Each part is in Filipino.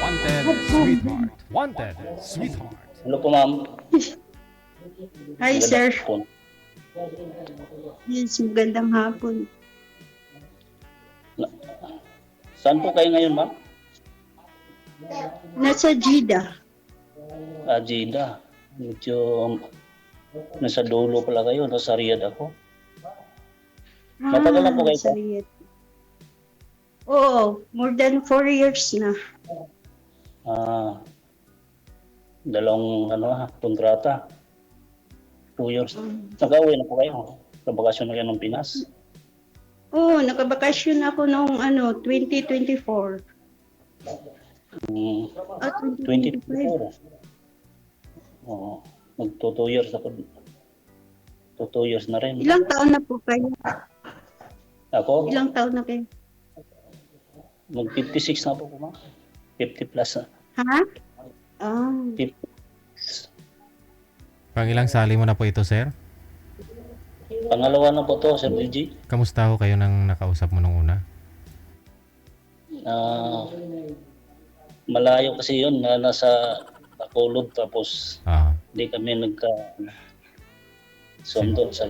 Wanted sweetheart. Wanted sweetheart. Hello po, ma'am. Hi, Magandang sir. hapon. Yes, magandang hapon. Saan po kayo ngayon, ma'am? Nasa Jeddah. Jeddah. Medyo nasa dulo pala kayo. Nasa Riyadh ako. Matagal na po kayo sa po? Riyadh. Oo, more than 4 years na. Dalawang kontrata. 2 years. Nag-uwi na po kayo. Kabakasyon na kayo ng Pinas. Oo, nakabakasyon ako noong 2024. At 2025. 2024. Oo. Magto 2 years ako. 2 years na rin. Ilang taon na po kayo? Ako, Ilang taon na kayo? mag 56 na po po, ma'am. 50 plus na. Ha? Ah, 50. Pang ilang sali mo na po ito, sir? Pangalawa na po to, Sir LG. Kamusta ho kayo nang nakausap mo nung una? Malayo kasi yun na nasa Bacolod tapos Ah, hindi kami sundo sa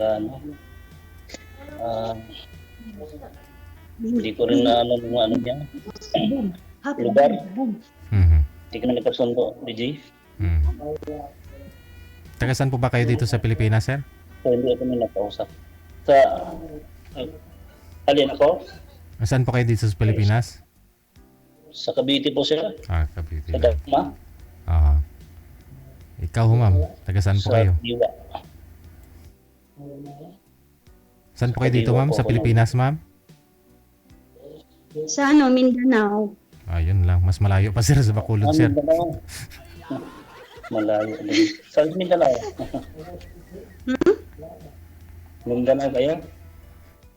hindi ko rin na niya. Lugar. mhm. Hindi kami nagkasundo, LG. Mm. Taga saan po ba kayo dito sa Pilipinas, sir? So hindi kami nakausap. Alin ako? Saan po kayo dito sa Pilipinas? Sa Cavite po, sir. Cavite. Sa Dagma. Ah. Ikaw ho, ma'am. Taga saan po Sa kayo? Diwa. Saan po kayo dito, ma'am? Sa Pilipinas, ma'am? sa Mindanao. Yun lang. Mas malayo pa, sir, sa Bacolod, sir. Mindanao. Malayo din. Sa Mindanao. Mindanao kayo?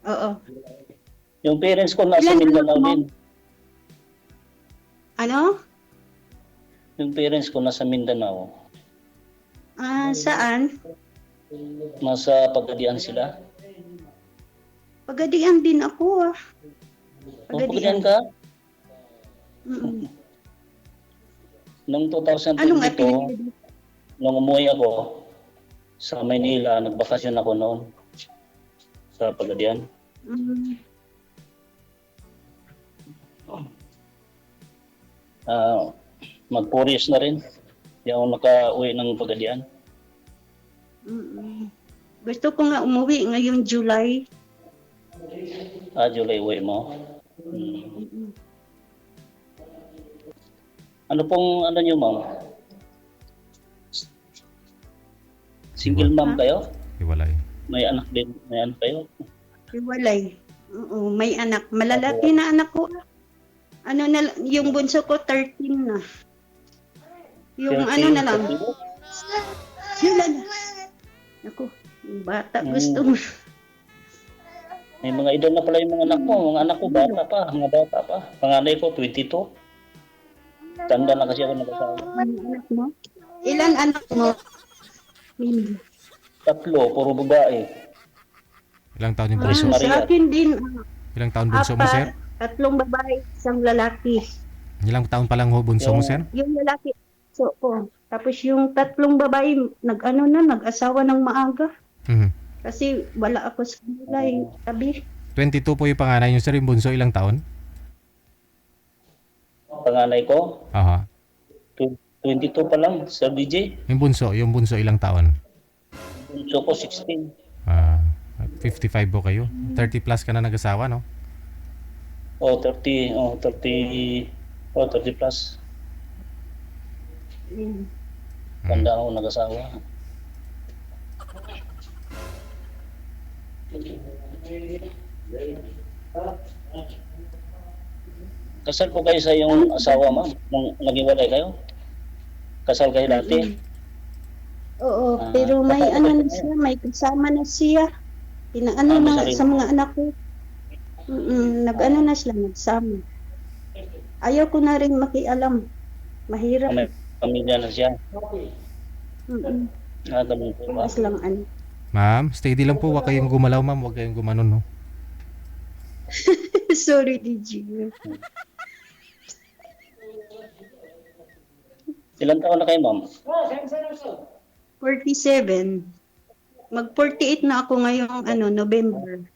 Oo. Yung parents ko nasa Ilan Mindanao anak mo? din. Ano? Yung parents ko nasa Mindanao. Saan? Nasa Pagadian sila. Pagadian din ako Pagadian ka? Mm-mm. Noong Anong 2022, apelyido? nung umuwi ako sa Maynila, nagbakasyon ako noon sa Pagadian. Mm. Mag 4 years na rin. Hindi ako naka-uwi ng Pagadian. Mm-mm. Gusto ko nga umuwi ngayong July. July uwi mo. Mm-mm. Ano pong niyo, ma'am? Single mom kayo? Hiwalay. May anak din? May anak kayo? Hiwalay. Oo, may anak. Malalaki na anak ko. Yung bunso ko 13 na. Yung 13, na lang. 32? Sila na. Ako, yung bata gusto mo. May mga edad na pala yung mga anak mo. Mga anak ko mga bata pa. Panganay ko 22. Tanda na kasi ako nag-asawa. Ano anak mo? Ilan anak mo? Mindy. 3, puro babae. Ilang taon yung bunso? Maria. Sa akin din, Ilang taon bunso mo, sir? 4, 3 babae, 1 lalaki. Ilang taon pa lang ho bunso mo, sir? Yung lalaki, so ko. Tapos yung 3 babae, nag-asawa ng maaga. Mhm. Kasi wala ako sa nila tabi. 22 po yung panganay nyo, sir. Yung bunso, ilang taon? Panganay ko, Aha. 22 pa lang, Sir DJ. Yung bunso ilang taon? Bunso ko 16. 55 po kayo. 30 plus ka na nag-asawa, no? 30 plus. Mm. Tanda ako nag-asawa. Kasal po kayo sa iyong asawa, ma'am? Nung nag-iwalay kayo? Kasal kayo dati? Oo, pero may na siya, may kasama na siya. Pinaano na sarili. sa mga anak ko. Na sila, nagsama. Ayaw ko na rin makialam. Mahirap. May pamilya na siya. Mm-mm. Ganun po ba? Mas lang ano. Ma'am, steady lang po. Huwag kayong gumalaw, ma'am. Huwag kayong gumanon, no? Sorry, DJ. Ilang taon na kayo, ma'am? 47. Mag-48 na ako ngayong November.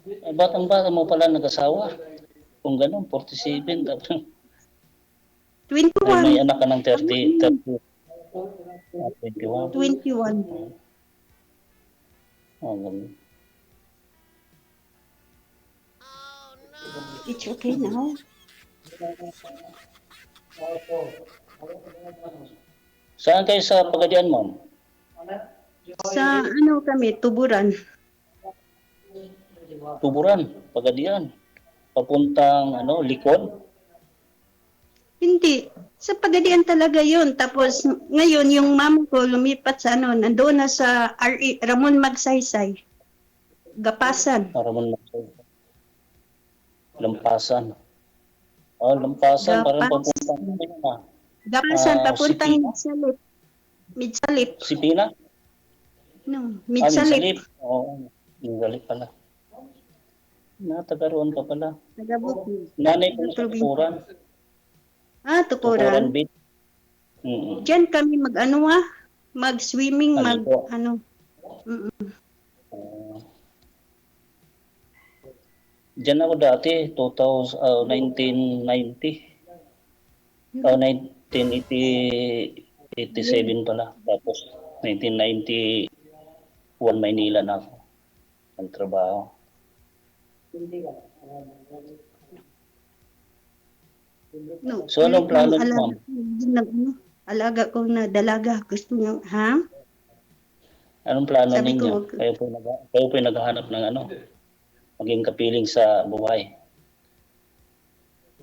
Ay, batang-bata mo pala nag-asawa. Kung gano'n, 47. Tapos, may 21. anak ka ng 30. 21. 21. Ganun. It's okay now. Saan kayo sa Pagadian, ma'am? Sa kami, Tuburan. Tuburan, Pagadian. Papuntang Likod. Hindi. Sa Pagadian talaga yun. Tapos ngayon, yung mama ko lumipat sa nandoon na sa RE, Ramon Magsaysay. Gapasan. Ramon Magsaysay. Lampasan. Lampasan. Parang papuntang Gapasan, papuntang Sipina? Midsalip. Sipina? No, Midsalip. Oo, Midsalip pala. Natagaroon ka pala. Tagabuti. Nanay ko sa Tupuran. Tupuran. Beach. Diyan kami mag-swimming, Aligo. Diyan ako dati, 1990. 1987 pala. Tapos 1991 Maynila na ako. Ang trabaho. No. So, anong plano niyo, ma'am? Alaga ko na dalaga. Gusto niya, ha? Anong plano Sabi ninyo? ko, Kayo po naghahanap ng maging kapiling sa buhay.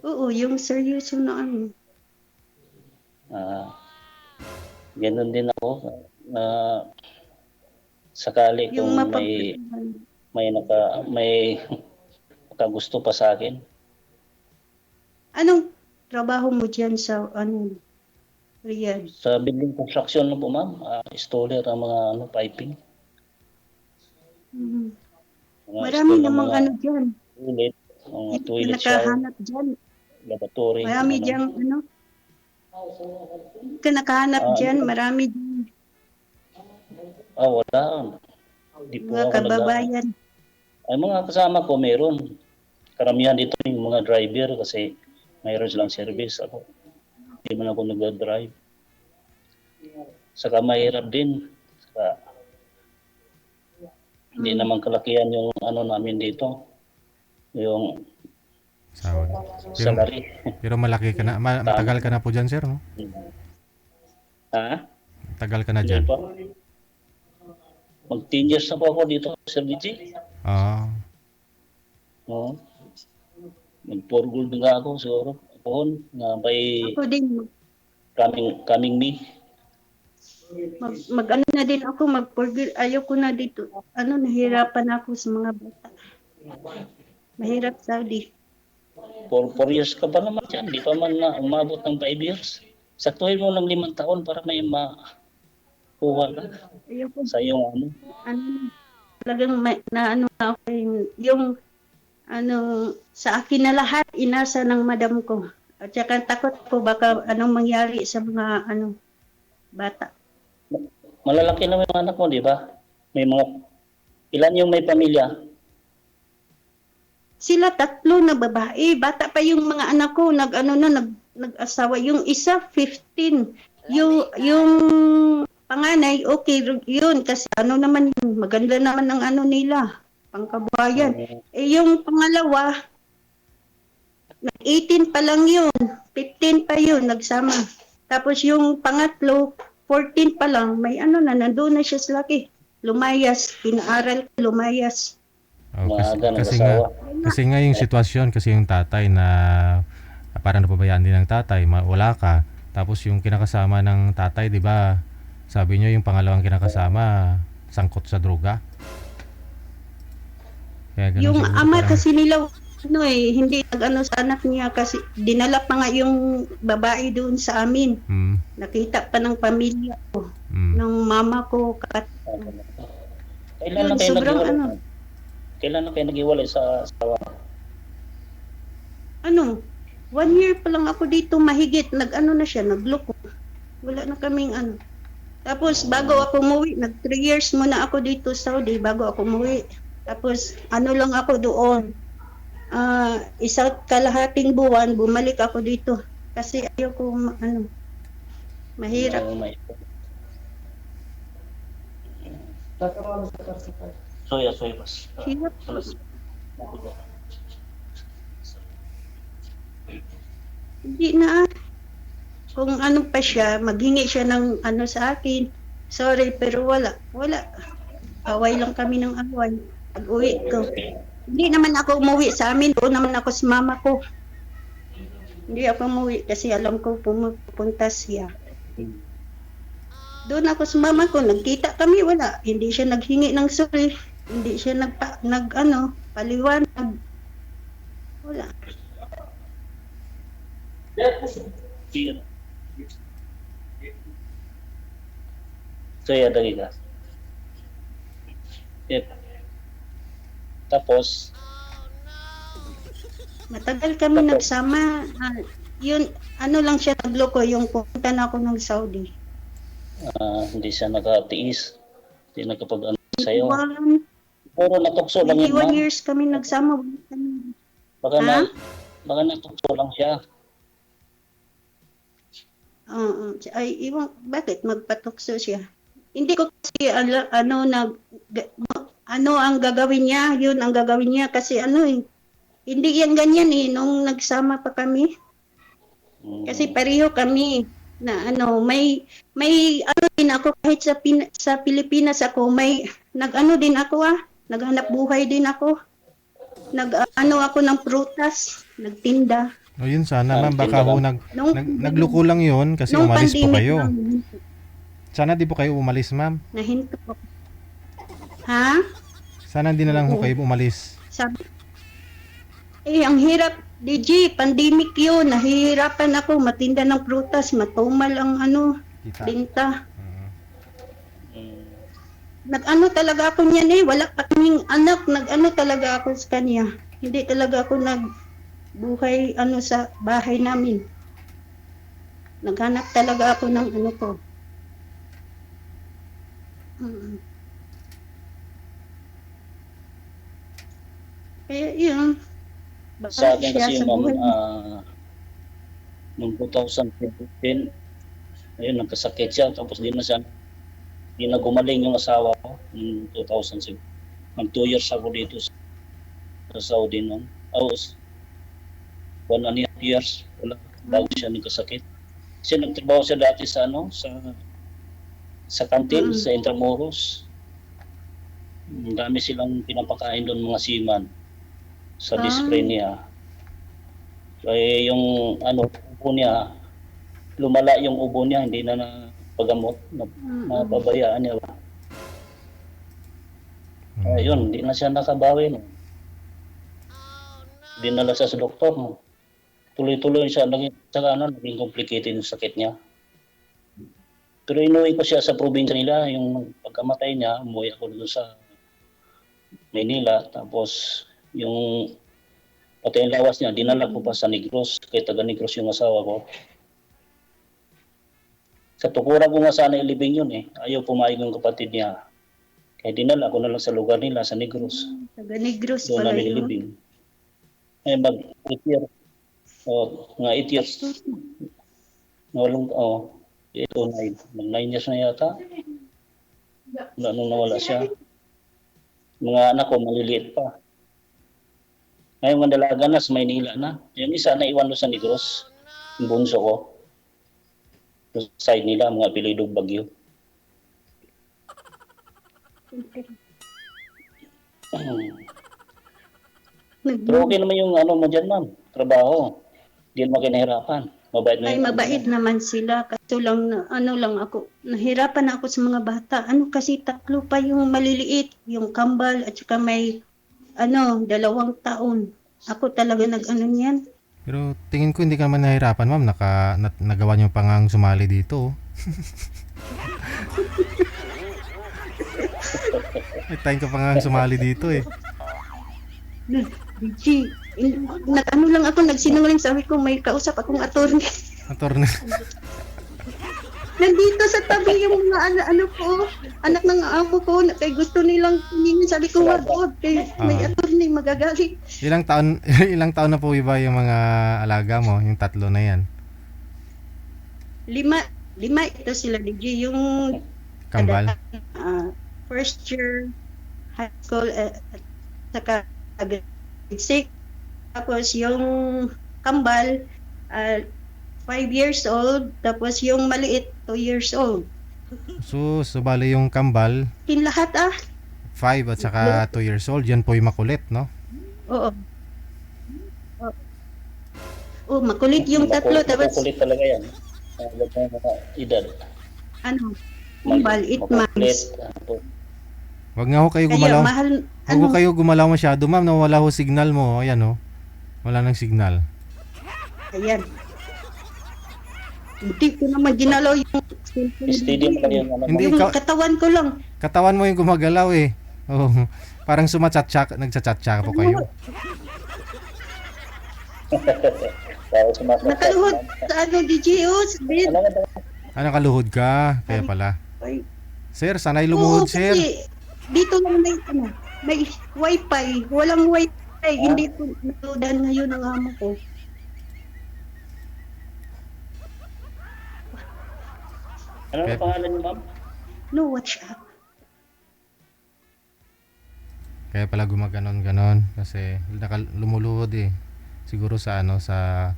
oo, yung seryoso na Ganun din ako. Sakali yung kung may nakagusto pa sa akin. Anong trabaho mo dyan sa Riyadh? Sa building construction po, ma'am. Installer ang mga piping. Mhm. Mga Marami install ng namang mga dyan. toilet, mga Hindi ka toilet shower, nakahanap dyan. laboratory. Marami dyan, Hindi ka nakahanap dyan. Marami dyan. Wala. Hindi po Mga ako kababayan. Ay, mga kasama ko meron. Karamihan dito yung mga driver kasi mayroon silang service. Ako, hindi man ako nag-drive. Saka mahirap din. Saka, hindi naman kalakihan yung namin dito. Yung Sahod. salary. Pero malaki ka na. Matagal ka na po dyan, sir, no? Ha? Tagal ka na Hindi dyan. pa. Mag 10 years na po ako dito, Sir DJ. Oo. Mag-4 gold na ako siguro. Ako na by Ako din. coming me. Mag na din ako. Ayoko na dito. Nahirapan ako sa mga bata. Mahirap, Saudi. 4 years ka pa naman dyan. Di pa man na umabot ng 5 years. Saktuhin mo ng 5 taon para may makuha ka Ayoko. sa iyong Talagang ako yung sa akin na lahat inasa ng madam ko. At saka takot ko baka anong mangyari sa mga bata. Malalaki na yung anak mo, di ba? May ilan yung may pamilya? Sila 3 na babae. Bata pa yung mga anak ko, nag-asawa. Yung isa 15. Yung panganay, okay yun kasi naman yun, maganda naman ang nila, pangkabuhayan. Yung pangalawa, 18 pa lang yun, 15 pa yun, nagsama. Tapos yung pangatlo, 14 pa lang, may nandun na siya sa laki. Lumayas, pinaaral, lumayas. Kasi nga yung sitwasyon, kasi yung tatay na parang napabayaan din ng tatay, wala ka. Tapos yung kinakasama ng tatay, di ba? Sabi nyo yung pangalawang kinakasama, sangkot sa droga. Yung ama kasi nila, hindi sa anak niya kasi dinala pa nga yung babae doon sa amin. Nakita pa ng pamilya ko, ng mama ko. Kailan na kayo nag-iwalay sa asawa? 1 year pa lang ako dito mahigit, nag-ano na siya, nagloko. Wala na kaming ano. Tapos bago ako umuwi, nag 3 years muna ako dito sa Saudi bago ako umuwi. Tapos ano lang ako doon. Isa't kalahating buwan, bumalik ako dito. Kasi ayoko ano, mahirap. Soya pas. Hirap. Hindi na. Kung ano pa siya, maghingi siya ng ano sa akin. Sorry, pero wala. Wala. Away lang kami ng away. Pag-uwi ko. Hindi naman ako umuwi sa amin. Doon naman ako sa mama ko. Hindi ako umuwi kasi alam ko pupunta siya. Doon ako sa mama ko. Nagkita kami, wala. Hindi siya naghingi ng sorry. Hindi siya paliwanag. Wala. Soya dari ka. Tapos, Matagal kami nagsama. Yun, ano lang siya nagloko yung pupunta na ako ng Saudi. hindi siya nakatiis. Hindi nakapag-ano sa'yo. 21 Puro natukso lang yun, ma'am. years kami nagsama. Baka Ha? baka natukso lang siya. Oo. Ay, iwan, bakit magpatukso siya? Hindi ko kasi ano ang gagawin niya, yun ang gagawin niya kasi hindi yan ganyan nung nagsama pa kami. Kasi pareho kami na may ano din ako kahit sa Pilipinas ako nag-ano din ako naghanap buhay din ako. Ako ng prutas, nagtinda. O yun sana ma'am, baka ho nagluko lang yun kasi Nung umalis po pandemic kayo. lang, Sana di po kayo umalis ma'am. nahinto ako. Ha? Sana di na lang ho Oo. kayo umalis. Sabi, ang hirap, DJ, pandemic yun, nahihirapan ako, matinda ng prutas, matumal ang Kita. binta. Mm. Nag-ano talaga ako niyan wala pa kaming anak, nag-ano talaga ako sa kanya. Hindi talaga ako nagbuhay sa bahay namin. Naghanap talaga ako ng ko. Mm. Kaya yun. Sa akin siya kasi sa ma'am, buhay. noong 2015, ayun, nagkasakit siya, tapos di na gumaling yung asawa ko, noong 2007. Mag 2 years ako dito sa Saudi noon. 1.5 years, wala, bago siya nagkasakit. Kasi nagtrabaho siya dati sa sa kantin, sa Intramuros. Ang dami silang pinapakain doon mga seaman sa dyspnea. Kaya yung ubo niya, lumala yung ubo niya, hindi na napagamot, napabayaan niya. Ayun, hindi na siya nakabawi. No? Dinala siya sa doktor. No? Tuloy-tuloy siya, naging complicated yung sakit niya. Pero inuwi ko siya sa probinsya nila, yung pagkamatay niya, umuwi ako doon sa Manila, tapos yung pati yung lawas niya, dinala ko pa sa Negros, kay taga Negros yung asawa ko. Sa tukuran ko nga sana ilibing yun ayaw pumayag yung kapatid niya. Kaya dinala ko na lang sa lugar nila, sa Negros. Taga Negros Doon pala namin yun. ilibing. Mag 8 years. Nga 8 years. Nawalong, 8 o 9. Mag 9 years na yata. Nung nawala siya. Mga anak ko, maliliit pa. Ngayon mga dalaga na sa Maynila na. Yung isa na iwan doon sa Negros. Yung bunso ko. Sa side nila, mga apelidog Bagyo. Pero okay naman yung mo dyan, ma'am. Trabaho. Hindi naman kinahirapan. Mabait na Ay, mabait naman sila. Kaso lang, lang ako, nahirapan ako sa mga bata. Kasi tatlo pa yung maliliit, yung kambal, at saka may, 2 taon. Ako talaga niyan. Pero tingin ko hindi ka naman nahirapan ma'am, nagawa niyo pa ngang sumali dito. May time ka pa ngang sumali dito Gigi, Nag-ano lang ako, nagsinungaling, sabi ko may kausap akong attorney. Attorney. Nandito sa tabi yung mga ano ko, anak ng amo ko, na kay gusto nilang tumingin. Sabi ko, wag, kay may attorney, magagalit. Ilang taon ilang taon na po ba yung mga alaga mo, yung tatlo na yan? 5 ito sila, DJ. Yung Kambal. first year high school, at saka grade 6. Tapos yung kambal, 5 years old. Tapos yung maliit, 2 years old. So bali yung kambal Lahat 5 at saka 2 years old, yan po yung makulit, no? Oo. Oh, makulit yung tatlo. Tapos, Makukulit talaga yan. Mga edad. ano, kambal, 8 months. Wag nga ho kayo Kaya gumalaw. mahal, Wag ho kayo gumalaw masyado, ma'am, nawala ho signal mo. Ayan, oh. Wala nang signal. ayan. Hindi ko naman ginalaw yung Steady pa rin ano. Hindi yung ikaw, katawan ko lang. katawan mo yung gumagalaw eh. Oh, parang sumatsatsak, nagsachatsak po kayo. Para sumasakit. Nakaluhod sa ano, DJ, sa bed. Ah, nakaluhod ka, kaya pala. Ay, Sir, sanay oo, lumuhod, sir. kasi dito lang may wifi. Walang wifi. Hindi ko natudan ngayon ang amo ko. Ano ang pangalan niyo, ma'am? No, watch out. Kaya pala gumaganon-ganon kasi lumuluhod eh. Siguro sa ano, sa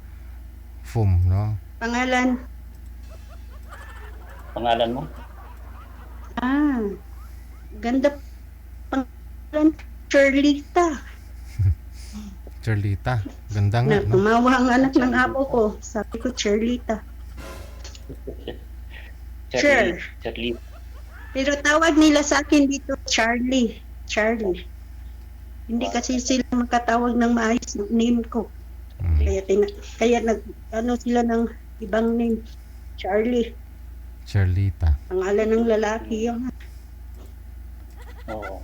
foam, no? Pangalan? Pangalan mo? Ganda pangalan. Charlita. Charlita. Ganda nga, Na, no? tumawa ang anak ng amo ko. Sabi ko, Charlita. Sure. Charlie. Pero tawag nila sa akin dito, Charlie. Charlie. Hindi kasi sila makatawag ng maayos ng name ko. Mm. Kaya ano sila ng ibang name. Charlie. Charlita. Pangalan ng lalaki yun. Oo.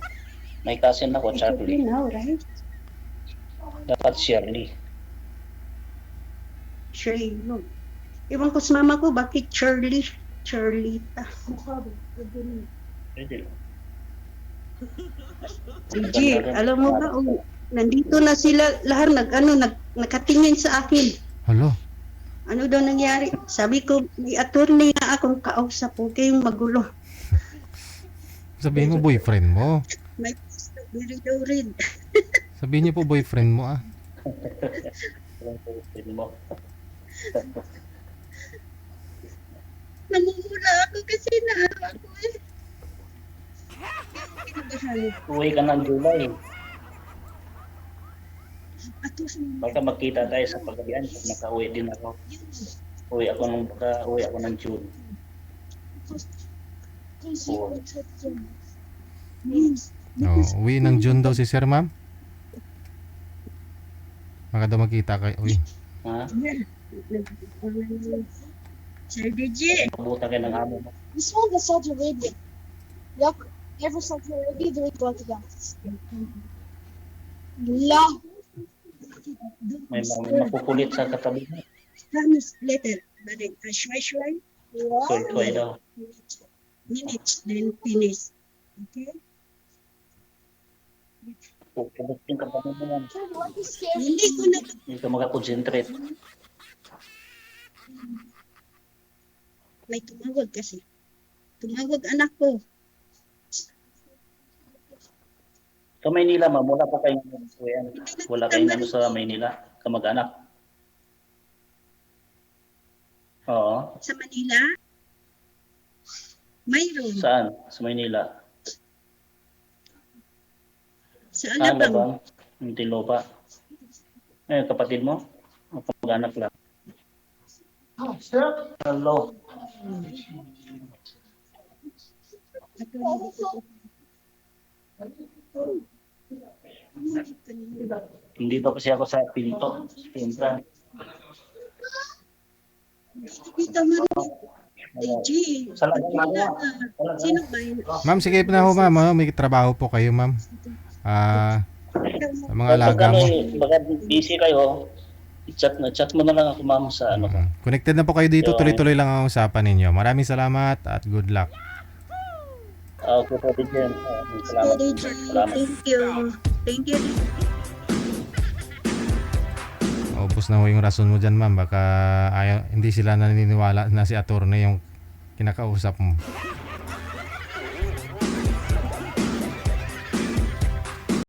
May cousin ako, Charlie. Now, right? Dapat Shirley. Shirley, no. Iwan ko sa mama ko, bakit Charlie? Charlita. Pwede lang. DJ, alam mo ba, nandito na sila lahat nakatingin sa akin. Hala. Ano daw nangyari? Sabi ko, may attorney na akong kausap, huwag kayong magulo. Sabihin mo boyfriend mo. May very daw rin. Sabihin niyo po boyfriend mo ah. Pwede mo. Namumula ako kasi naawa ko eh. Uwi ka ng July. Ato sa mga Baka magkita tayo sa pagkabian pag nakauwi din ako. Uwi ako ng June. Oo. Oh, uwi ng June daw si Sir, ma'am. Baka daw magkita kayo. Uy. Ha? Sir DJ. Pabuta kayo ng amo mo. This one is Saudi Arabia. Yup. Ever Saudi Arabia, they go together. La. May makukulit sa katabi mo. Promise letter. Balik, shway. Tuloy daw. Minutes, then finish. Okay? Pupulitin ka pa naman. What is scary? Hindi ko na Hindi ka makakonsentrate. may tumawag kasi. Tumawag anak ko. Sa Maynila, ma'am, wala pa kayong wala kayong ano sa Maynila, kamag-anak. Oo. Sa Manila? Mayroon. Saan? Sa Maynila. Sa Saan na Alabang. ba? Muntinlupa. Eh, kapatid mo? O kamag-anak lang? Hello. Hindi pa kasi ako sa pinto. Pinta. Kita mo rin. DJ. Sa lagang ano? Sino ba yun? Ma'am, sige na ho, ma'am. May trabaho po kayo, ma'am. Sa mga alaga mo. Baka busy kayo, chat mo na lang ako ma'am sa ano ko. Connected na po kayo dito, Yung- tuloy-tuloy lang ang usapan ninyo. Maraming salamat at good luck. Okay po, DJ. Salamat. Salamat. Thank you. Thank you. Maubos na ho yung rason mo dyan, ma'am. Baka hindi sila naniniwala na si attorney yung kinakausap mo.